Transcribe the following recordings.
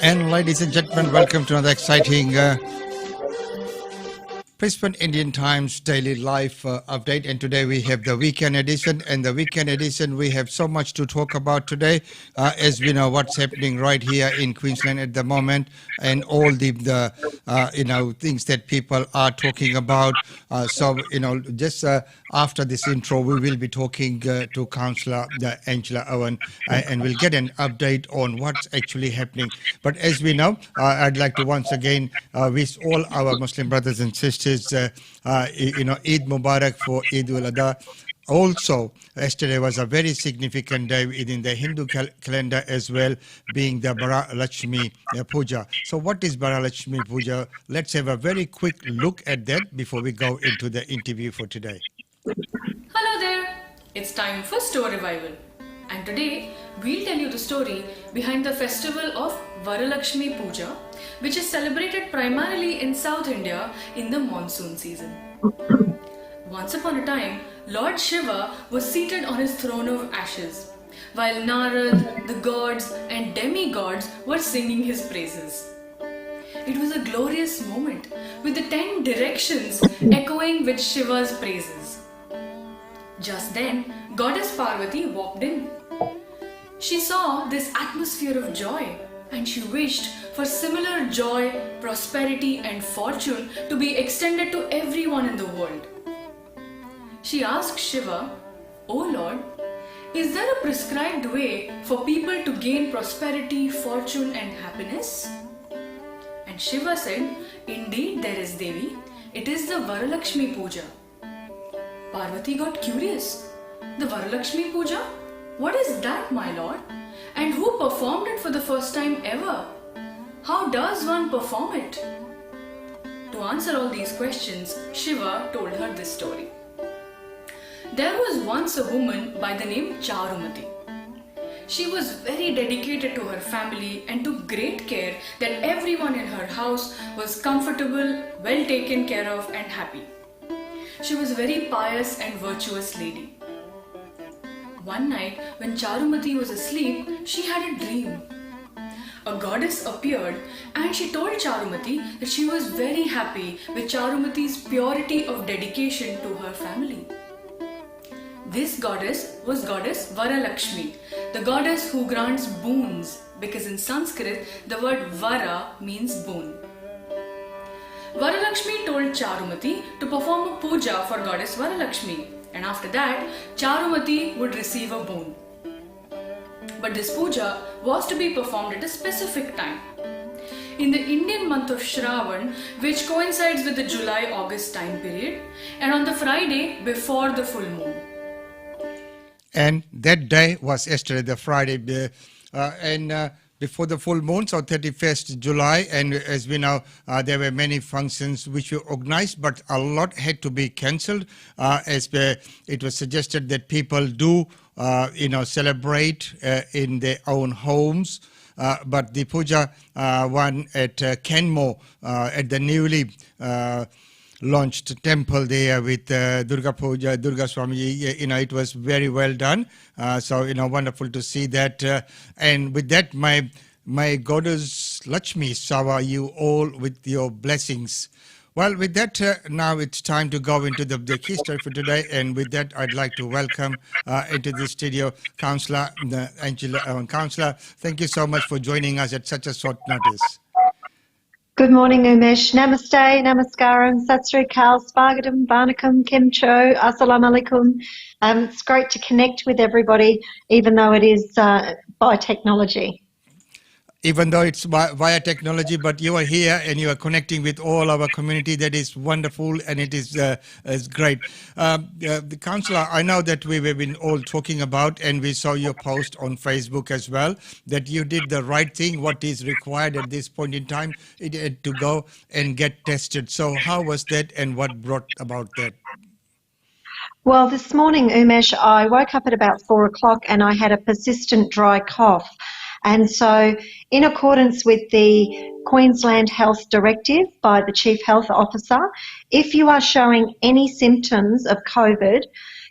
And ladies and gentlemen, welcome to another exciting Brisbane Indian Times Daily Life update. And today we have the weekend edition. And the weekend edition, we have so much to talk about today, as we know what's happening right here in Queensland at the moment, and all the things that people are talking about. Just after this intro, we will be talking to Councillor Angela Owen, and we'll get an update on what's actually happening. But as we know, I'd like to once again wish all our Muslim brothers and sisters, Eid Mubarak for Eid ul-Adha. Also, yesterday was a very significant day in the Hindu calendar as well, being the Varalakshmi Puja. So what is Varalakshmi Puja? Let's have a very quick look at that before we go into the interview for today. Hello there! It's time for Story Revival. And today, we'll tell you the story behind the festival of Varalakshmi Puja, which is celebrated primarily in South India in the monsoon season. Once upon a time, Lord Shiva was seated on his throne of ashes, while Narad, the gods and demigods were singing his praises. It was a glorious moment, with the 10 directions echoing with Shiva's praises. Just then, Goddess Parvati walked in. She saw this atmosphere of joy, and she wished for similar joy, prosperity and fortune to be extended to everyone in the world. She asked Shiva, "O Lord, is there a prescribed way for people to gain prosperity, fortune and happiness?" And Shiva said, "Indeed there is, Devi. It is the Varalakshmi Puja." Parvati got curious. The Varalakshmi Puja? What is that, my lord? And who performed it for the first time ever? How does one perform it? To answer all these questions, Shiva told her this story. There was once a woman by the name Charumati. She was very dedicated to her family and took great care that everyone in her house was comfortable, well taken care of and happy. She was a very pious and virtuous lady. One night, when Charumati was asleep, she had a dream. A goddess appeared and she told Charumati that she was very happy with Charumati's purity of dedication to her family. This goddess was Goddess Varalakshmi, the goddess who grants boons, because in Sanskrit the word Vara means boon. Varalakshmi told Charumati to perform a puja for Goddess Varalakshmi, and after that, Charumati would receive a boon. But this puja was to be performed at a specific time. In the Indian month of Shravan, which coincides with the July-August time period, and on the Friday before the full moon. And that day was yesterday, the Friday, before the full moon, so 31st July, and as we know, there were many functions which were organized, but a lot had to be cancelled, as it was suggested that people do, celebrate in their own homes. But the puja one at Canmore, at the newly launched temple there with Durga Puja, Durga Swamiji, it was very well done. So, wonderful to see that. And with that, my goddess Lakshmi shower you all with your blessings. Well, with that, now it's time to go into the key story for today. And with that, I'd like to welcome into the studio Councillor Angela Owen. Councillor, thank you so much for joining us at such a short notice. Good morning, Umesh. Namaste, Namaskaram, Sat Sri Akal, Spargadam, Barnakam, Kimcho, Assalamu Alaikum. It's great to connect with everybody, even though it is by technology. even though it's via technology, but you are here and you are connecting with all our community. That is wonderful, and it is great. The councillor, I know that we've been all talking about, and we saw your post on Facebook as well, that you did the right thing. What is required at this point in time, it had to go and get tested. So how was that, and what brought about that? Well, this morning, Umesh, I woke up at about 4 o'clock and I had a persistent dry cough. And so, in accordance with the Queensland Health Directive by the Chief Health Officer, if you are showing any symptoms of COVID,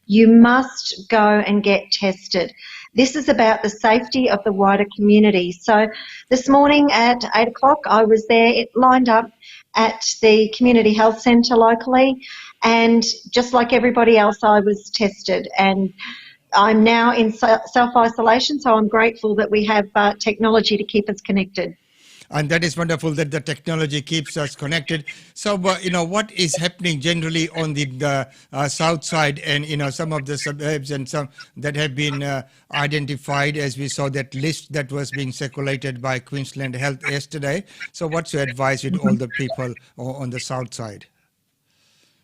you must go and get tested. This is about the safety of the wider community. So this morning at 8 o'clock, I was there lined up at the community health centre locally, and just like everybody else, I was tested, and I'm now in self-isolation, so I'm grateful that we have technology to keep us connected. And that is wonderful that the technology keeps us connected. So, what is happening generally on the south side, and, some of the suburbs and some that have been identified, as we saw that list that was being circulated by Queensland Health yesterday. So what's your advice with all the people on the south side?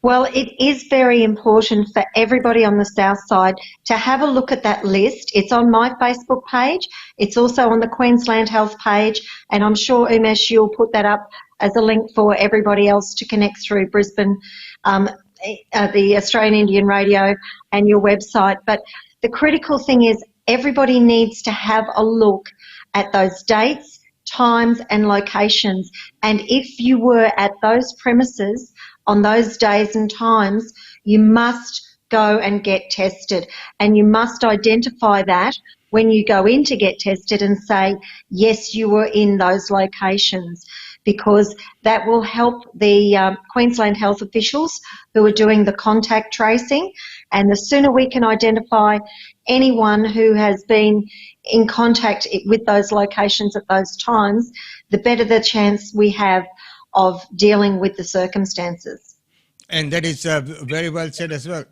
Well, it is very important for everybody on the south side to have a look at that list. It's on my Facebook page. It's also on the Queensland Health page, and I'm sure, Umesh, you'll put that up as a link for everybody else to connect through Brisbane, the Australian Indian Radio and your website. But the critical thing is everybody needs to have a look at those dates, times and locations. And if you were at those premises on those days and times, you must go and get tested, and you must identify that when you go in to get tested and say, yes, you were in those locations, because that will help the Queensland health officials who are doing the contact tracing, and the sooner we can identify anyone who has been in contact with those locations at those times, the better the chance we have of dealing with the circumstances. And that is very well said as well.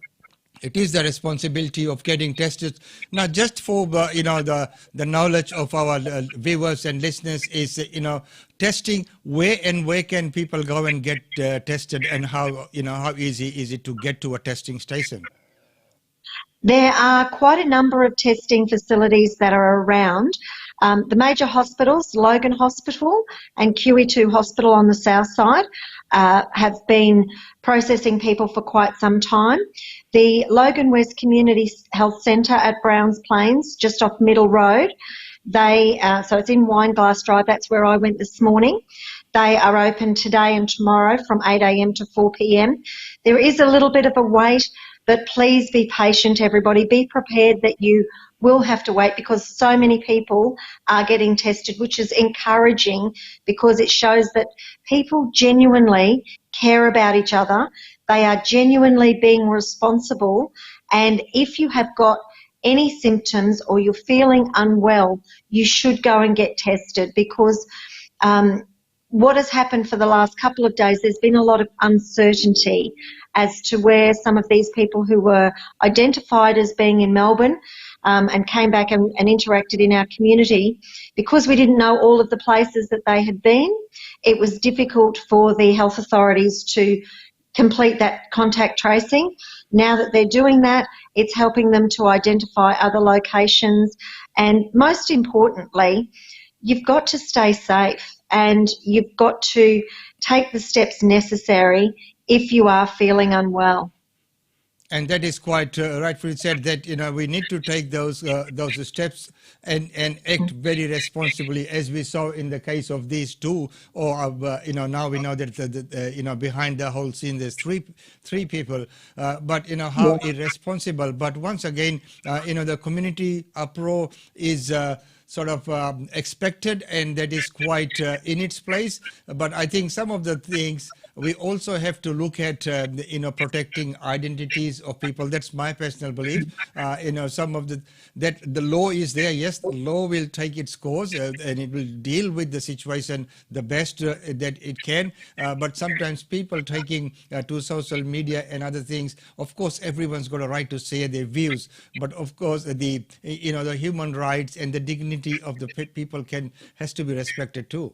It is the responsibility of getting tested, not just for the knowledge of our viewers and listeners, is testing where can people go and get tested, and how easy is it to get to a testing station? There are quite a number of testing facilities that are around. The major hospitals, Logan Hospital and QE2 Hospital on the south side, have been processing people for quite some time. The Logan West Community Health Centre at Browns Plains, just off Middle Road, so it's in Wineglass Drive, that's where I went this morning. They are open today and tomorrow from 8 a.m. to 4 p.m. There is a little bit of a wait, but please be patient, everybody. Be prepared that you will have to wait, because so many people are getting tested, which is encouraging, because it shows that people genuinely care about each other. They are genuinely being responsible, and if you have got any symptoms or you're feeling unwell, you should go and get tested, because what has happened for the last couple of days, there's been a lot of uncertainty as to where some of these people who were identified as being in Melbourne and came back and interacted in our community. Because we didn't know all of the places that they had been, it was difficult for the health authorities to complete that contact tracing. Now that they're doing that, it's helping them to identify other locations, and most importantly, you've got to stay safe, and you've got to take the steps necessary if you are feeling unwell. And that is quite rightfully said, that we need to take those steps and act very responsibly, as we saw in the case of these two. Or now we know that behind the whole scene there's three people. But how irresponsible. But once again, the community uproar is sort of expected, and that is quite in its place. But I think some of the things we also have to look at, protecting identities of people. That's my personal belief. Some of that the law is there. Yes, the law will take its course and it will deal with the situation the best that it can. But sometimes people taking to social media and other things, of course, everyone's got a right to say their views. But of course, the human rights and the dignity dignity of the people has to be respected too.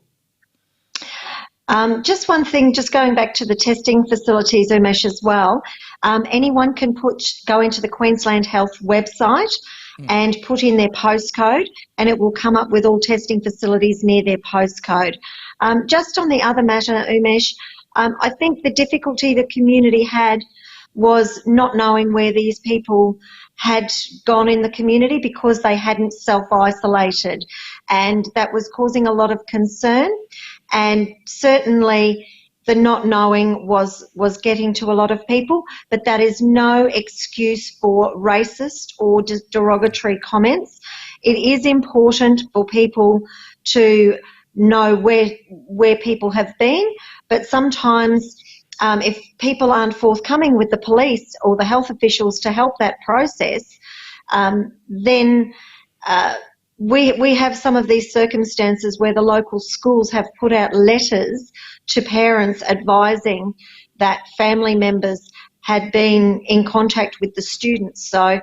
Just one thing, just going back to the testing facilities, Umesh, as well. Anyone can go into the Queensland Health website and put in their postcode, and it will come up with all testing facilities near their postcode. Just on the other matter, Umesh, I think the difficulty the community had was not knowing where these people had gone in the community because they hadn't self-isolated, and that was causing a lot of concern. And certainly the not knowing was getting to a lot of people, but that is no excuse for racist or derogatory comments. It is important for people to know where people have been, but sometimes if people aren't forthcoming with the police or the health officials to help that process, then we have some of these circumstances where the local schools have put out letters to parents advising that family members had been in contact with the students. So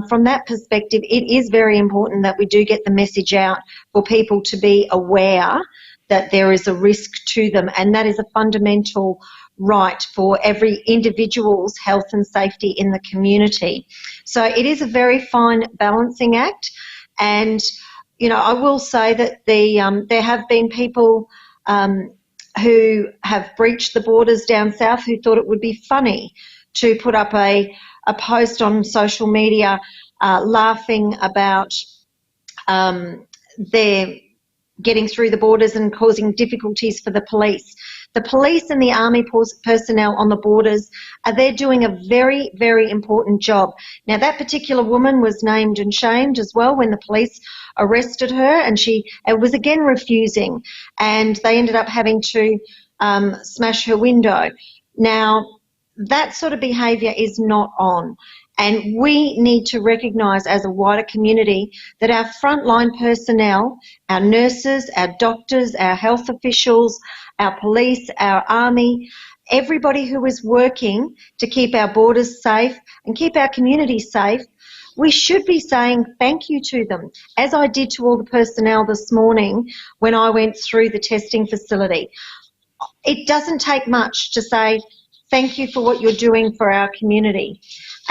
from that perspective, it is very important that we do get the message out for people to be aware that there is a risk to them, and that is a fundamental right for every individual's health and safety in the community. So it is a very fine balancing act. And, you know, I will say that there have been people who have breached the borders down south who thought it would be funny to put up a post on social media laughing about their getting through the borders and causing difficulties for the police. The police and the army personnel on the borders are there doing a very, very important job. Now, that particular woman was named and shamed as well when the police arrested her, and she was again refusing, and they ended up having to smash her window. Now, that sort of behaviour is not on. And we need to recognise as a wider community that our frontline personnel, our nurses, our doctors, our health officials, our police, our army, everybody who is working to keep our borders safe and keep our community safe, we should be saying thank you to them, as I did to all the personnel this morning when I went through the testing facility. It doesn't take much to say thank you for what you're doing for our community.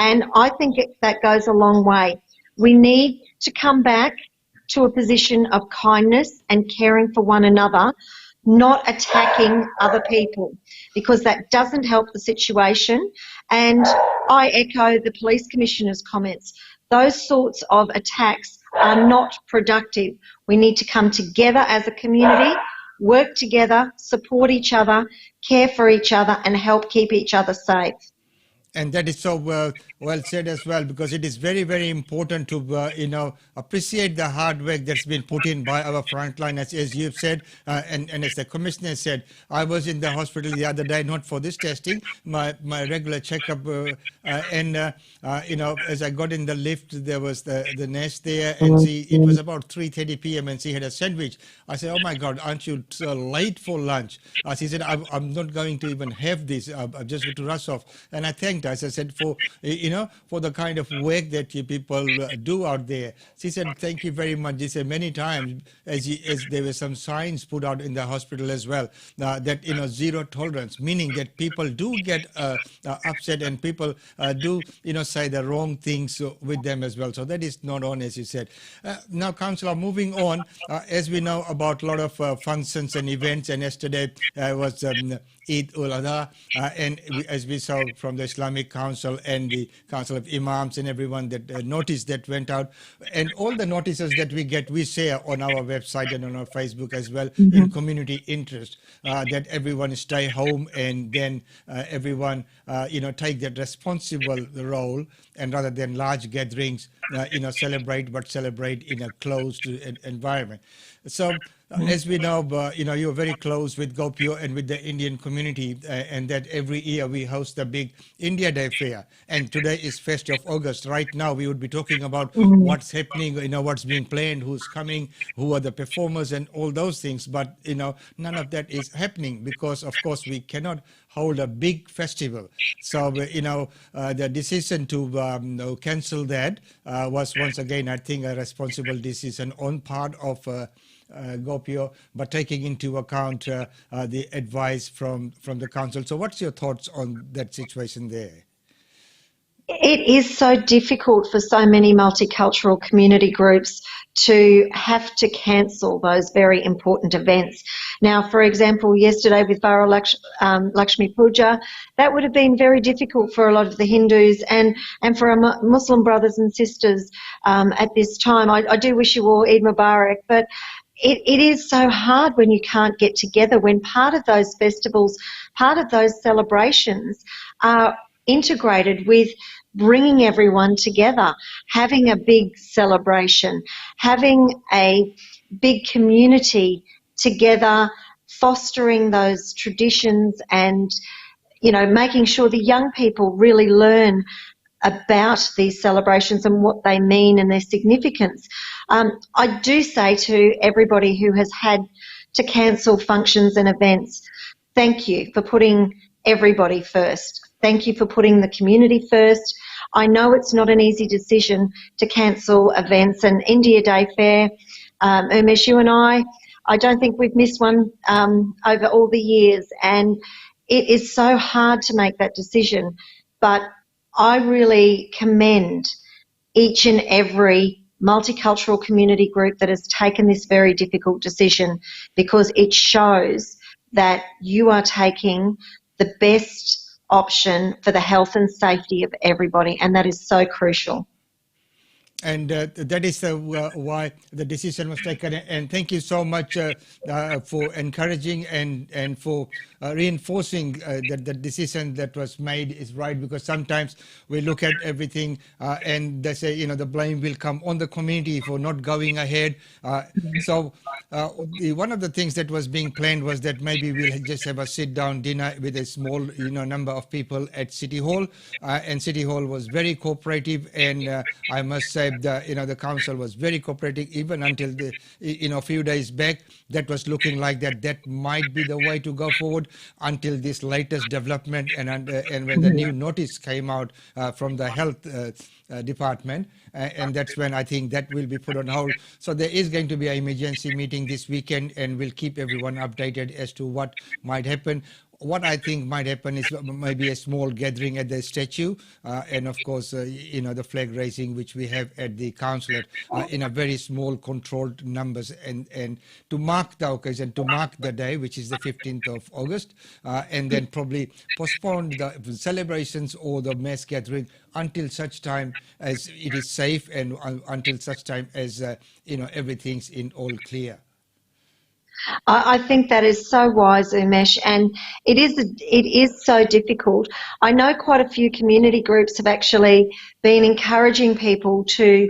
And I think that goes a long way. We need to come back to a position of kindness and caring for one another, not attacking other people, because that doesn't help the situation. And I echo the Police Commissioner's comments. Those sorts of attacks are not productive. We need to come together as a community, work together, support each other, care for each other, and help keep each other safe. And that is so well said as well, because it is very, very important to, appreciate the hard work that's been put in by our frontliners, as you've said, and as the Commissioner said. I was in the hospital the other day, not for this testing, my regular checkup, as I got in the lift, there was the nurse there, and it was about 3:30 p.m. and she had a sandwich. I said, "Oh my God, aren't you so late for lunch?" She said, "I'm not going to even have this. I'm just going to rush off." And I thanked her, as I said, for the kind of work that you people do out there. She said, "Thank you very much." She said many times, as there were some signs put out in the hospital as well, that zero tolerance, meaning that people do get upset and people do say the wrong things with them as well. So that is not on, as you said. Now, Councillor, moving on, as we know about a lot of functions and events, and yesterday was Eid ul-Adha, and as we saw from the Islamic Council and the Council of Imams and everyone, that notice that went out, and all the notices that we get, we share on our website and on our Facebook as well, in community interest, that everyone stay home, and then everyone take that responsible role, and rather than large gatherings, celebrate in a closed environment. So As we know, you're very close with Gopio and with the Indian community, and that every year we host a big India Day fair. And today is 1st of August. Right now, we would be talking about what's happening, what's being planned, who's coming, who are the performers, and all those things. But none of that is happening because, of course, we cannot hold a big festival. So the decision to cancel that was once again, I think, a responsible decision on part of Gopio, but taking into account the advice from the council. So what's your thoughts on that situation there? It is so difficult for so many multicultural community groups to have to cancel those very important events. Now, for example, yesterday with Lakshmi Puja, that would have been very difficult for a lot of the Hindus and for our Muslim brothers and sisters at this time. I do wish you all Eid Mubarak, but it is so hard when you can't get together, when part of those festivals, part of those celebrations are integrated with bringing everyone together, having a big celebration, having a big community together, fostering those traditions and, making sure the young people really learn about these celebrations and what they mean and their significance. I do say to everybody who has had to cancel functions and events, thank you for putting everybody first. Thank you for putting the community first. I know it's not an easy decision to cancel events, and India Day Fair, Umesh, you and I don't think we've missed one over all the years, and it is so hard to make that decision. But I really commend each and every multicultural community group that has taken this very difficult decision, because it shows that you are taking the best option for the health and safety of everybody, and that is so crucial. And that is why the decision was taken. And thank you so much for encouraging and for reinforcing that the decision that was made is right, because sometimes we look at everything and they say, the blame will come on the community for not going ahead. So one of the things that was being planned was that maybe we'll just have a sit-down dinner with a small, number of people at City Hall. And City Hall was very cooperative, and I must say, the council was very cooperative even until a few days back. That was looking like that might be the way to go forward until this latest development and when the new notice came out from the health department, and that's when I think that will be put on hold. So there is going to be an emergency meeting this weekend, and we'll keep everyone updated as to what might happen. What I think might happen is maybe a small gathering at the statue, and of course, the flag raising, which we have at the consulate in a very small, controlled numbers, and to mark the occasion, to mark the day, which is the 15th of August, and then probably postpone the celebrations or the mass gathering until such time as it is safe and until such time as everything's in all clear. I think that is so wise, Umesh, and it is so difficult. I know quite a few community groups have actually been encouraging people to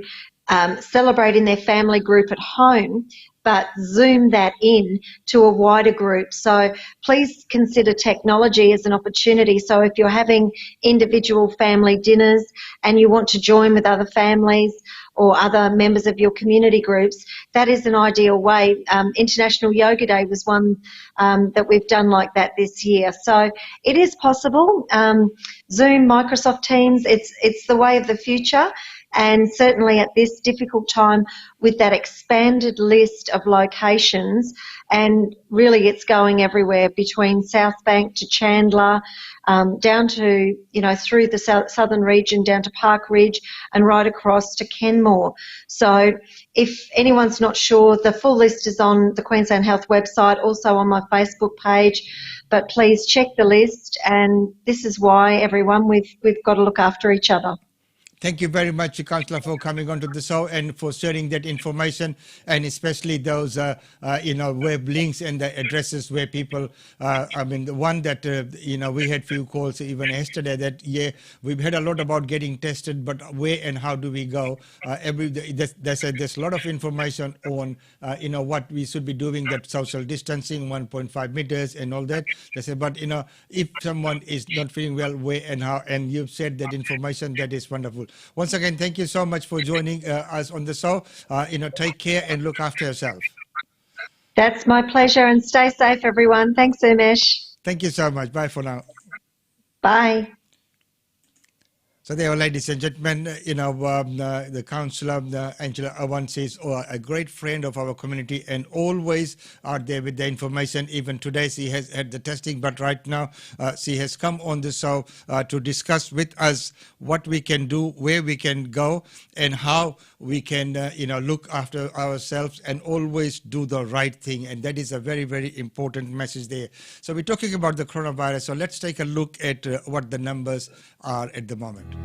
celebrate in their family group at home, but zoom that in to a wider group. So please consider technology as an opportunity. So if you're having individual family dinners and you want to join with other families or other members of your community groups, that is an ideal way. International Yoga Day was one that we've done like that this year. So it is possible. Zoom, Microsoft Teams, it's the way of the future. And certainly at this difficult time with that expanded list of locations, and really it's going everywhere between South Bank to Chandler, down to, through the southern region, down to Park Ridge and right across to Kenmore. So if anyone's not sure, the full list is on the Queensland Health website, also on my Facebook page. But please check the list, and this is why, everyone, we've got to look after each other. Thank you very much, Councillor, for coming onto the show and for sharing that information, and especially those, web links and the addresses where people, the one that, we had few calls even yesterday that, we've heard a lot about getting tested, but where and how do we go? There's a lot of information on, what we should be doing, that social distancing, 1.5 meters and all that. They say, but, if someone is not feeling well, where and how, and you've said that information, that is wonderful. Once again, thank you so much for joining us on the show. Take care and look after yourself. That's my pleasure, and stay safe, everyone. Thanks, Umesh. Thank you so much. Bye for now. Bye. So there, ladies and gentlemen, the councillor, Angela Awans, is a great friend of our community and always out there with the information. Even today, she has had the testing, but right now she has come on the show to discuss with us what we can do, where we can go, and how we can, look after ourselves and always do the right thing. And that is a very, very important message there. So we're talking about the coronavirus. So let's take a look at what the numbers are at the moment.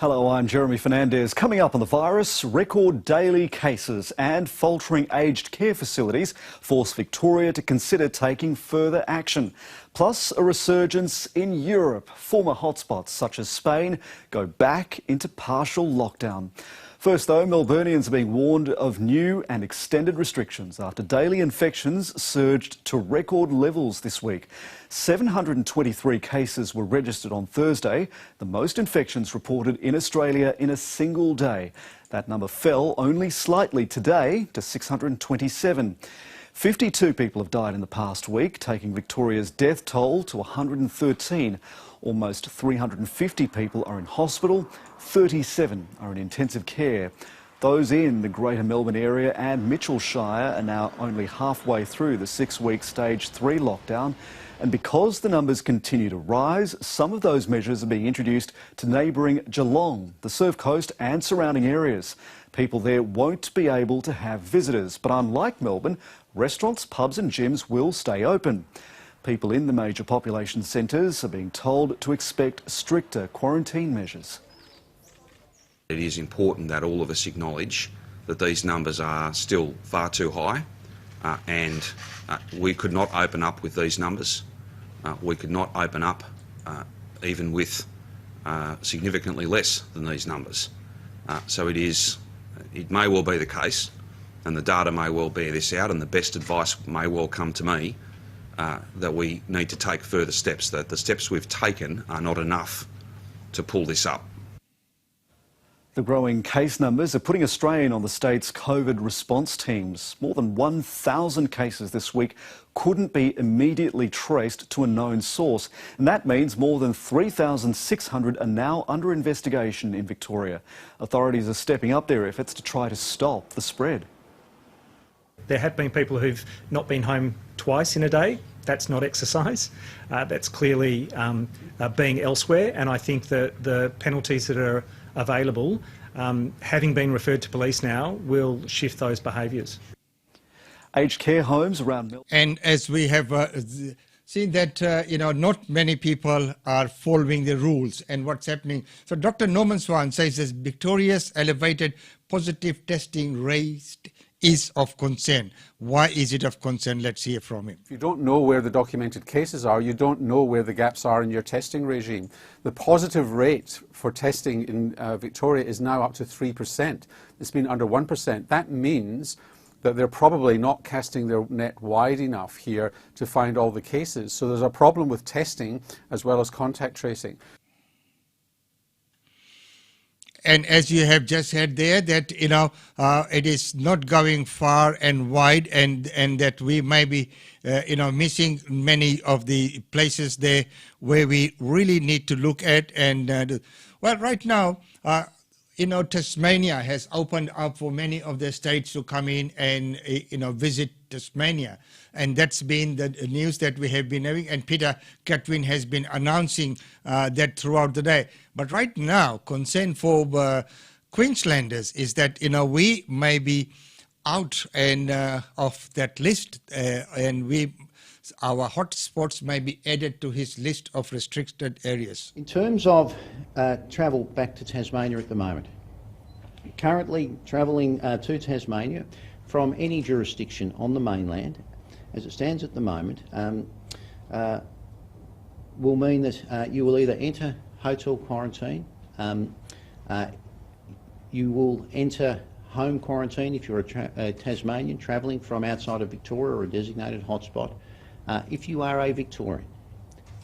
Hello, I'm Jeremy Fernandez. Coming up on the virus, record daily cases and faltering aged care facilities force Victoria to consider taking further action. Plus, a resurgence in Europe. Former hotspots such as Spain go back into partial lockdown. First though, Melburnians are being warned of new and extended restrictions after daily infections surged to record levels this week. 723 cases were registered on Thursday, the most infections reported in Australia in a single day. That number fell only slightly today to 627. 52 people have died in the past week, taking Victoria's death toll to 113. Almost 350 people are in hospital, 37 are in intensive care. Those in the Greater Melbourne area and Mitchellshire are now only halfway through the 6-week Stage 3 lockdown. And because the numbers continue to rise, some of those measures are being introduced to neighbouring Geelong, the Surf Coast and surrounding areas. People there won't be able to have visitors, but unlike Melbourne, restaurants, pubs and gyms will stay open. People in the major population centres are being told to expect stricter quarantine measures. It is important that all of us acknowledge that these numbers are still far too high and we could not open up with these numbers. We could not open up even with significantly less than these numbers. So it may well be the case, and the data may well bear this out, and the best advice may well come to me, that we need to take further steps, that the steps we've taken are not enough to pull this up. The growing case numbers are putting a strain on the state's COVID response teams. More than 1,000 cases this week couldn't be immediately traced to a known source, and that means more than 3,600 are now under investigation in Victoria. Authorities are stepping up their efforts to try to stop the spread. There have been people who've not been home twice in a day. That's not exercise. That's clearly being elsewhere, and I think that the penalties that are available, having been referred to police now, will shift those behaviours. Aged care homes around Melbourne. And as we have seen that, not many people are following the rules and what's happening. So Dr. Norman Swan says that Victoria's elevated positive testing rate is of concern. Why is it of concern? Let's hear from him. If you don't know where the documented cases are, you don't know where the gaps are in your testing regime. The positive rate for testing in Victoria is now up to 3%. It's been under 1%. That means that they're probably not casting their net wide enough here to find all the cases. So there's a problem with testing as well as contact tracing. And as you have just heard there, that it is not going far and wide, and that we may be missing many of the places there where we really need to look at. And well, right now, Tasmania has opened up for many of the states to come in and visit Tasmania, and that's been the news that we have been having, and Peter Catwin has been announcing that throughout the day. But right now, concern for Queenslanders is that we may be out and of that list, and our hotspots may be added to his list of restricted areas. In terms of travel back to Tasmania at the moment, currently travelling to Tasmania from any jurisdiction on the mainland, as it stands at the moment, will mean that you will either enter hotel quarantine, you will enter home quarantine if you're a Tasmanian travelling from outside of Victoria or a designated hotspot. If you are a Victorian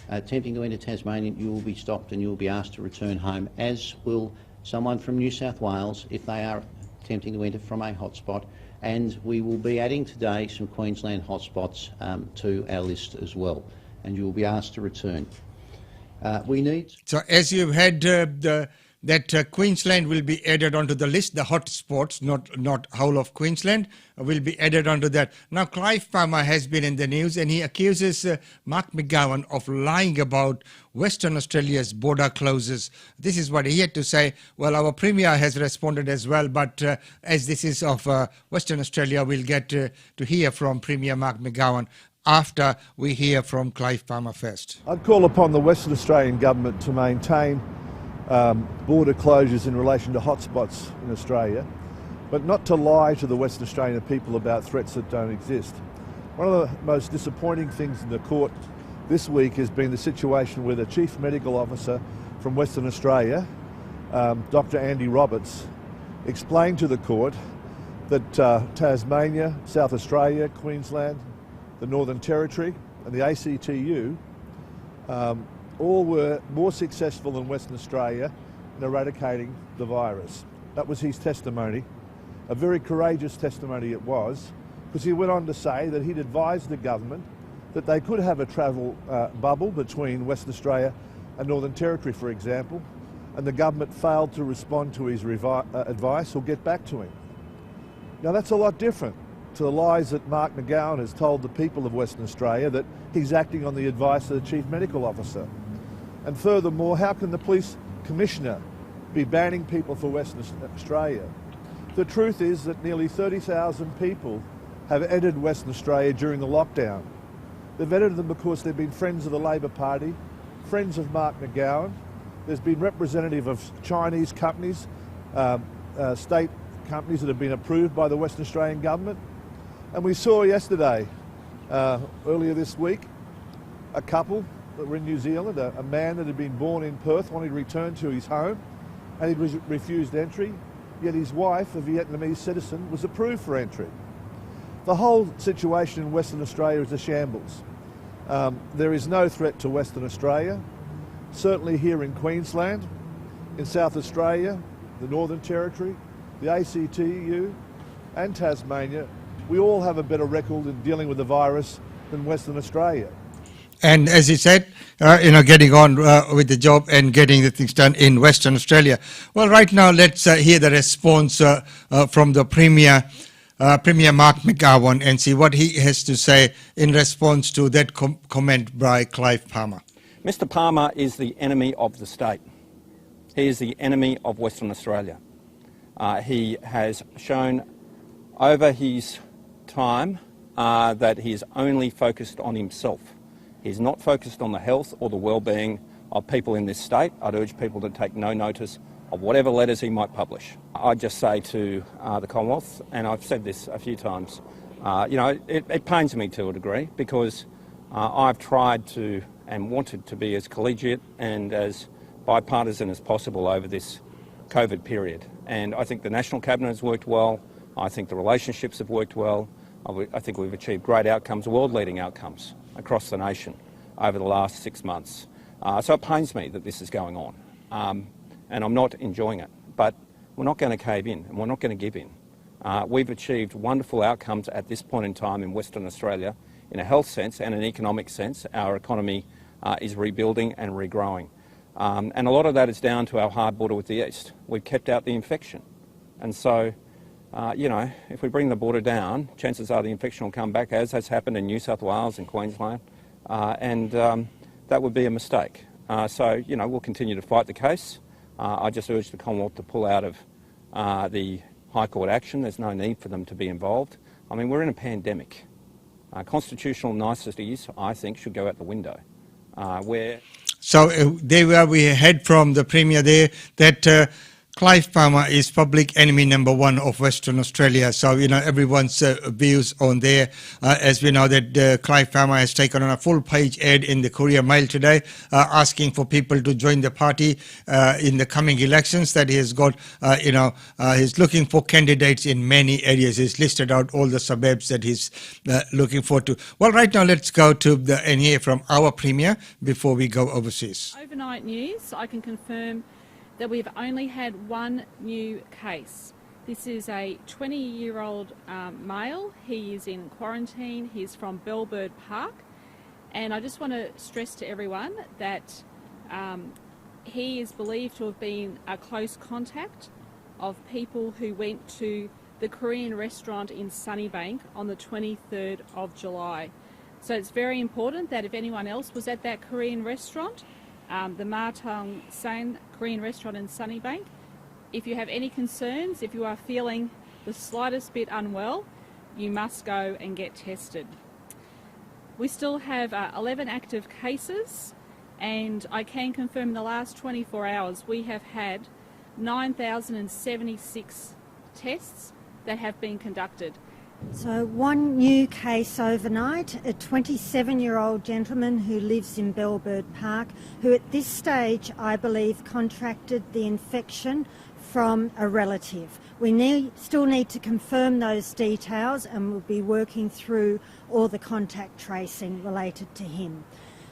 attempting to enter Tasmania, you will be stopped and you will be asked to return home, as will someone from New South Wales if they are attempting to enter from a hotspot. And we will be adding today some Queensland hotspots to our list as well, and you will be asked to return. So as you've had that Queensland will be added onto the list, the hotspots, not whole of Queensland, will be added onto that. Now, Clive Palmer has been in the news and he accuses Mark McGowan of lying about Western Australia's border closes. This is what he had to say. Well, our Premier has responded as well, but as this is of Western Australia, we'll get to hear from Premier Mark McGowan after we hear from Clive Palmer first. I'd call upon the Western Australian Government to maintain border closures in relation to hotspots in Australia, but not to lie to the Western Australian people about threats that don't exist. One of the most disappointing things in the court this week has been the situation where the Chief Medical Officer from Western Australia, Dr. Andy Roberts, explained to the court that Tasmania, South Australia, Queensland, the Northern Territory and the ACTU all were more successful than Western Australia in eradicating the virus. That was his testimony. A very courageous testimony it was, because he went on to say that he'd advised the government that they could have a travel bubble between Western Australia and Northern Territory, for example, and the government failed to respond to his advice or get back to him. Now that's a lot different to the lies that Mark McGowan has told the people of Western Australia, that he's acting on the advice of the Chief Medical Officer. And furthermore, how can the Police Commissioner be banning people for Western Australia? The truth is that nearly 30,000 people have entered Western Australia during the lockdown. They've entered them because they've been friends of the Labor Party, friends of Mark McGowan. There's been representative of Chinese companies, state companies that have been approved by the Western Australian Government. And we saw yesterday, earlier this week, a couple that were in New Zealand, a man that had been born in Perth, wanted to return to his home, and he refused entry, yet his wife, a Vietnamese citizen, was approved for entry. The whole situation in Western Australia is a shambles. There is no threat to Western Australia. Certainly here in Queensland, in South Australia, the Northern Territory, the ACTU and Tasmania, we all have a better record in dealing with the virus than Western Australia. And as he said, getting on with the job and getting the things done in Western Australia. Well, right now, let's hear the response from the Premier Mark McGowan, and see what he has to say in response to that comment by Clive Palmer. Mr. Palmer is the enemy of the state. He is the enemy of Western Australia. He has shown over his time that he is only focused on himself. He's not focused on the health or the well-being of people in this state. I'd urge people to take no notice of whatever letters he might publish. I just say to the Commonwealth, and I've said this a few times, it pains me to a degree, because I've tried to and wanted to be as collegiate and as bipartisan as possible over this COVID period. And I think the National Cabinet has worked well. I think the relationships have worked well. I think we've achieved great outcomes, world-leading outcomes across the nation over the last 6 months. So it pains me that this is going on, and I'm not enjoying it. But we're not going to cave in, and we're not going to give in. We've achieved wonderful outcomes at this point in time in Western Australia in a health sense and an economic sense. Our economy is rebuilding and regrowing. And a lot of that is down to our hard border with the east. We've kept out the infection. And so, if we bring the border down, chances are the infection will come back, as has happened in New South Wales and Queensland, and that would be a mistake. So, we'll continue to fight the case. I just urge the Commonwealth to pull out of the High Court action. There's no need for them to be involved. I mean, we're in a pandemic. Constitutional niceties, I think, should go out the window. So there we heard from the Premier there that Clive Palmer is public enemy number one of Western Australia. So, everyone's views on there. As we know that Clive Palmer has taken on a full-page ad in the Courier Mail today, asking for people to join the party in the coming elections. That he has got, he's looking for candidates in many areas. He's listed out all the suburbs that he's looking forward to. Well, right now, let's go to and hear from our Premier before we go overseas. Overnight news, I can confirm that we've only had one new case. This is a 20-year-old male. He is in quarantine. He's from Bellbird Park. And I just want to stress to everyone that he is believed to have been a close contact of people who went to the Korean restaurant in Sunnybank on the 23rd of July. So it's very important that if anyone else was at that Korean restaurant, the Ma Tong San Korean restaurant in Sunnybank, if you have any concerns, if you are feeling the slightest bit unwell, you must go and get tested. We still have 11 active cases, and I can confirm in the last 24 hours we have had 9,076 tests that have been conducted. So one new case overnight, a 27-year-old gentleman who lives in Bellbird Park, who at this stage, I believe, contracted the infection from a relative. We still need to confirm those details, and we'll be working through all the contact tracing related to him.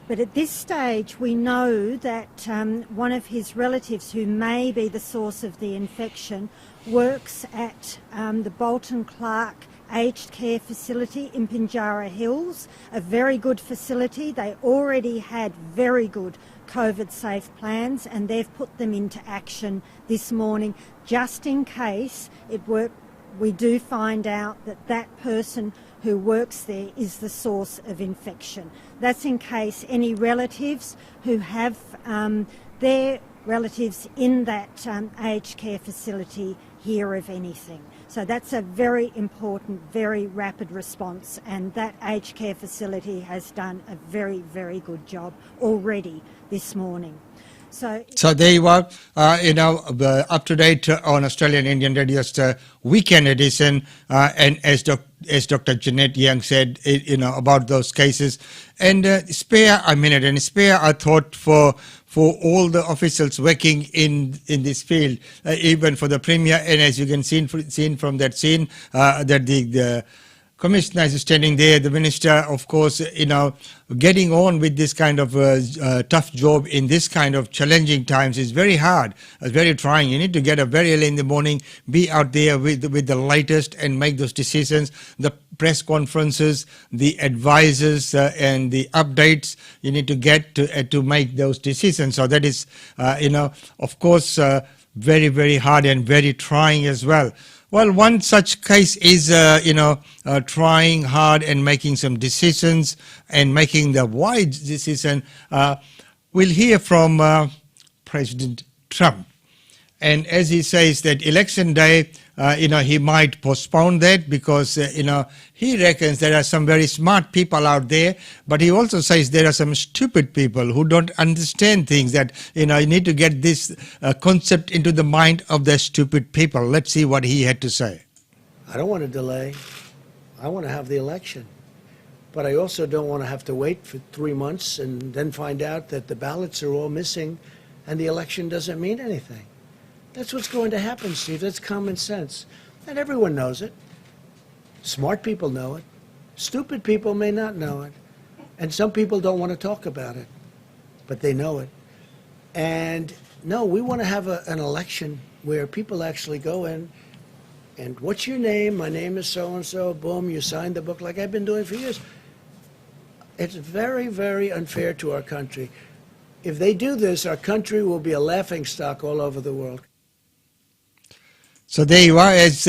But at this stage, we know that one of his relatives, who may be the source of the infection, works at the Bolton Clark Aged Care Facility in Pinjarra Hills, a very good facility. They already had very good COVID-safe plans, and they've put them into action this morning just in case we do find out that that person who works there is the source of infection. That's in case any relatives who have their relatives in that aged care facility hear of anything. So that's a very important, very rapid response, and that aged care facility has done a very, very good job already this morning. So there you are, up to date on Australian Indian Radio's weekend edition, and as Dr. Jeanette Young said, about those cases. And spare a minute, and spare a thought for all the officials working in this field, even for the Premier. And as you can see from that scene, that the Commissioner is standing there, the Minister, of course, getting on with this kind of tough job in this kind of challenging times is very hard. It's very trying. You need to get up very early in the morning, be out there with the latest and make those decisions. The press conferences, the advisors and the updates you need to get to make those decisions. So that is, of course, very, very hard and very trying as well. Well, one such case is, trying hard and making some decisions and making the wise decision. We'll hear from President Trump. And as he says that election day, he might postpone that because, he reckons there are some very smart people out there, but he also says there are some stupid people who don't understand things that, you need to get this concept into the mind of the stupid people. Let's see what he had to say. I don't want to delay. I want to have the election. But I also don't want to have to wait for 3 months and then find out that the ballots are all missing and the election doesn't mean anything. That's what's going to happen, Steve. That's common sense. And everyone knows it. Smart people know it. Stupid people may not know it. And some people don't want to talk about it. But they know it. And no, we want to have an election where people actually go in and what's your name? My name is so-and-so. Boom, you signed the book like I've been doing for years. It's very, very unfair to our country. If they do this, our country will be a laughingstock all over the world. So there you are, as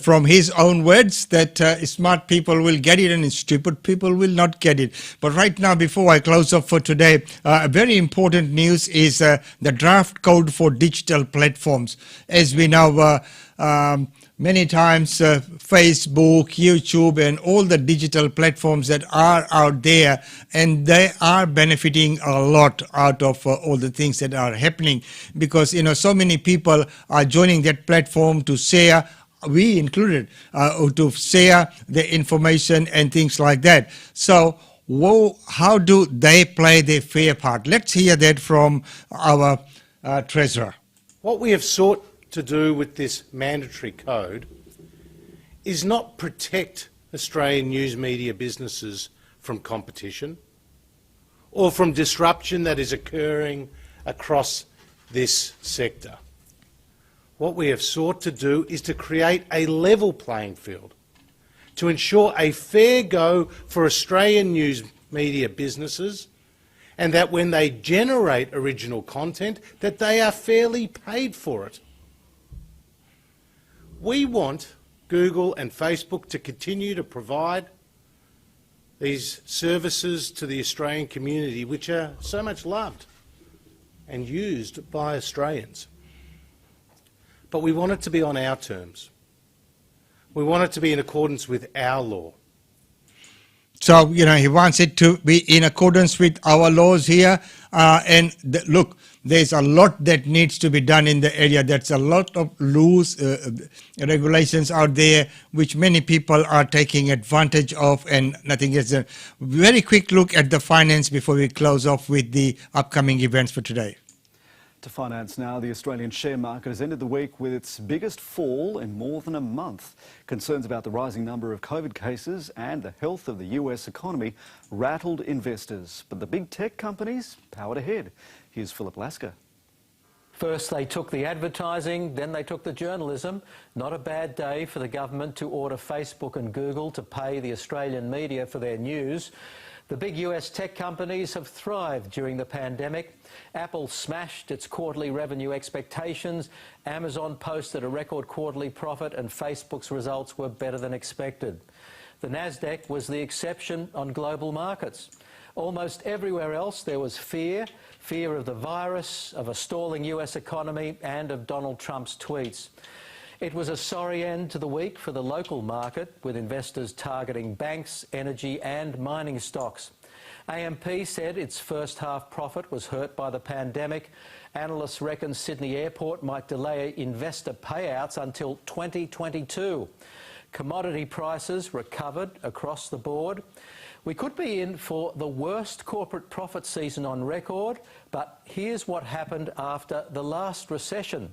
from his own words, that smart people will get it and stupid people will not get it. But right now, before I close up for today, very important news is the draft code for digital platforms. As we know, many times Facebook, YouTube, and all the digital platforms that are out there, and they are benefiting a lot out of all the things that are happening, because so many people are joining that platform to share, we included, to share the information and things like that. So how do they play their fair part? Let's hear that from our treasurer. What we have sought to do with this mandatory code is not protect Australian news media businesses from competition or from disruption that is occurring across this sector. What we have sought to do is to create a level playing field, to ensure a fair go for Australian news media businesses, and that when they generate original content, that they are fairly paid for it. We want Google and Facebook to continue to provide these services to the Australian community, which are so much loved and used by Australians. But we want it to be on our terms. We want it to be in accordance with our law. So, he wants it to be in accordance with our laws here. Look, there's a lot that needs to be done in the area. There's a lot of loose regulations out there, which many people are taking advantage of, and nothing else. A very quick look at the finance before we close off with the upcoming events for today. To finance now, the Australian share market has ended the week with its biggest fall in more than a month. Concerns about the rising number of COVID cases and the health of the US economy rattled investors. But the big tech companies powered ahead. Here's Philip Lasker. First they took the advertising, then they took the journalism. Not a bad day for the government to order Facebook and Google to pay the Australian media for their news. The big US tech companies have thrived during the pandemic. Apple smashed its quarterly revenue expectations, Amazon posted a record quarterly profit, and Facebook's results were better than expected. The Nasdaq was the exception on global markets. Almost everywhere else there was fear of the virus, of a stalling US economy, and of Donald Trump's tweets. It was a sorry end to the week for the local market, with investors targeting banks, energy and mining stocks. AMP said its first half profit was hurt by the pandemic. Analysts reckon Sydney Airport might delay investor payouts until 2022. Commodity prices recovered across the board. We could be in for the worst corporate profit season on record, but here's what happened after the last recession.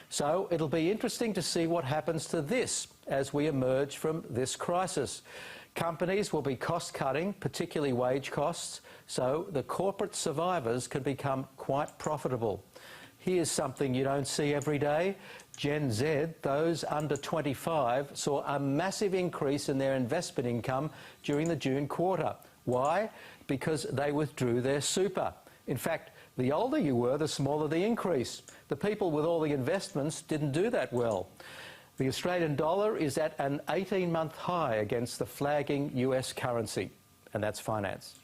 So it'll be interesting to see what happens to this as we emerge from this crisis. Companies will be cost-cutting, particularly wage costs, so the corporate survivors can become quite profitable. Here's something you don't see every day. Gen Z, those under 25, saw a massive increase in their investment income during the June quarter. Why? Because they withdrew their super. In fact, the older you were, the smaller the increase. The people with all the investments didn't do that well. The Australian dollar is at an 18-month high against the flagging US currency, and that's finance.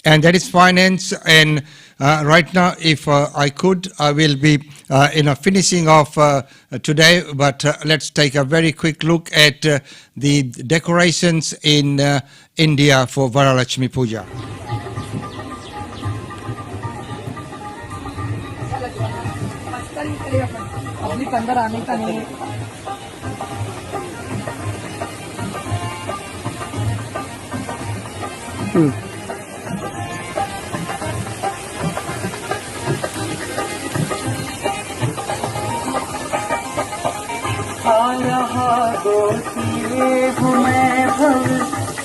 And that is finance. And right now, if I could, I will be finishing off today. But let's take a very quick look at the decorations in India for Varalakshmi Puja.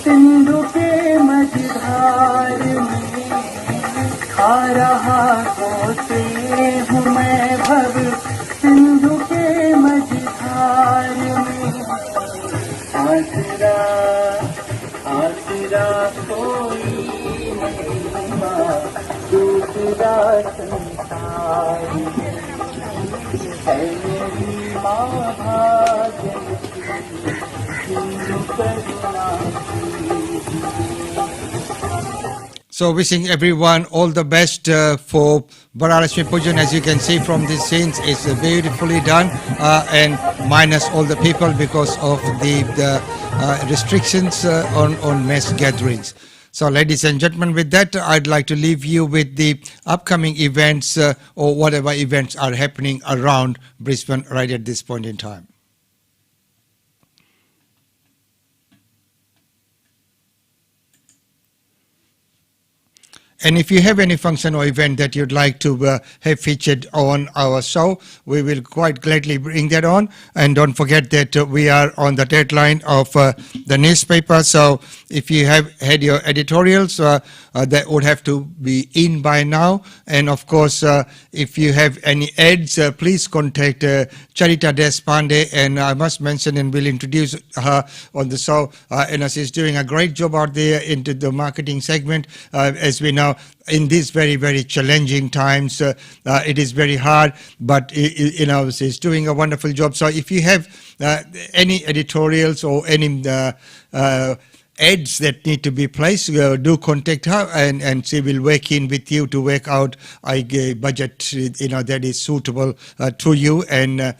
Sindhu के मझधार में खा रहा होते हूँ मैं भव सिंधु के मझधार में आसरा आसरा कोई नहीं माँ दूसरा संसार है मेरी माँ भाग्य So So wishing everyone all the best for Varalakshmi Pujan. As you can see from these scenes, it's beautifully done and minus all the people because of the restrictions on mass gatherings. So ladies and gentlemen, with that, I'd like to leave you with the upcoming events or whatever events are happening around Brisbane right at this point in time. And if you have any function or event that you'd like to have featured on our show, we will quite gladly bring that on. And don't forget that we are on the deadline of the newspaper. So if you have had your editorials, that would have to be in by now. And of course, if you have any ads, please contact Charita Deshpande. And I must mention, and we'll introduce her on the show, and she's doing a great job out there into the marketing segment. As we know, in these very, very challenging times, it is very hard, but she's doing a wonderful job. So if you have any editorials or any ads that need to be placed, do contact her, and she will work in with you to work out a budget that is suitable to you and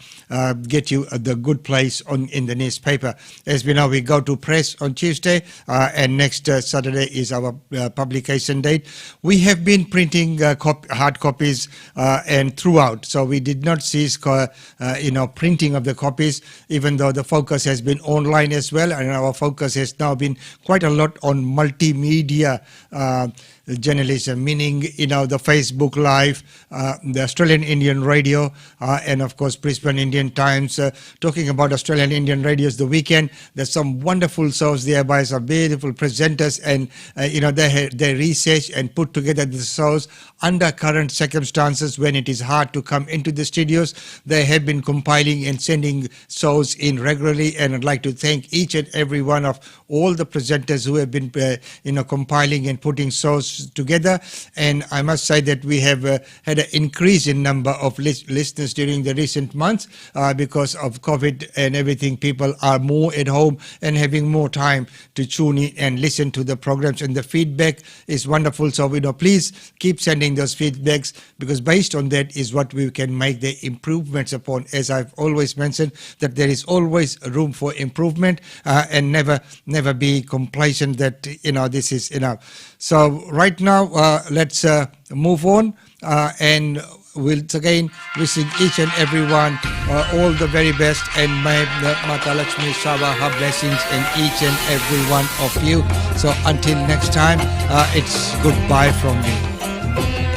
get you the good place in the newspaper. As we know, we go to press on Tuesday, and next Saturday is our publication date. We have been printing hard copies and throughout, so we did not cease printing of the copies, even though the focus has been online as well, and our focus has now been quite a lot on multimedia journalism, meaning the Facebook Live, the Australian Indian Radio, and of course Brisbane Indian Times. Talking about Australian Indian Radios, the weekend, there's some wonderful shows there by some beautiful presenters, and they research and put together the shows under current circumstances when it is hard to come into the studios. They have been compiling and sending shows in regularly, and I'd like to thank each and every one of all the presenters who have been compiling and putting shows together. And I must say that we have had an increase in number of listeners during the recent months because of COVID and everything. People are more at home and having more time to tune in and listen to the programs, and the feedback is wonderful. So please keep sending those feedbacks, because based on that is what we can make the improvements upon. As I've always mentioned, that there is always room for improvement, and never be complacent that this is enough. So right now, let's move on, and we'll again wishing each and everyone all the very best, and may Mata Lakshmi shower her blessings in each and every one of you. So until next time, it's goodbye from me.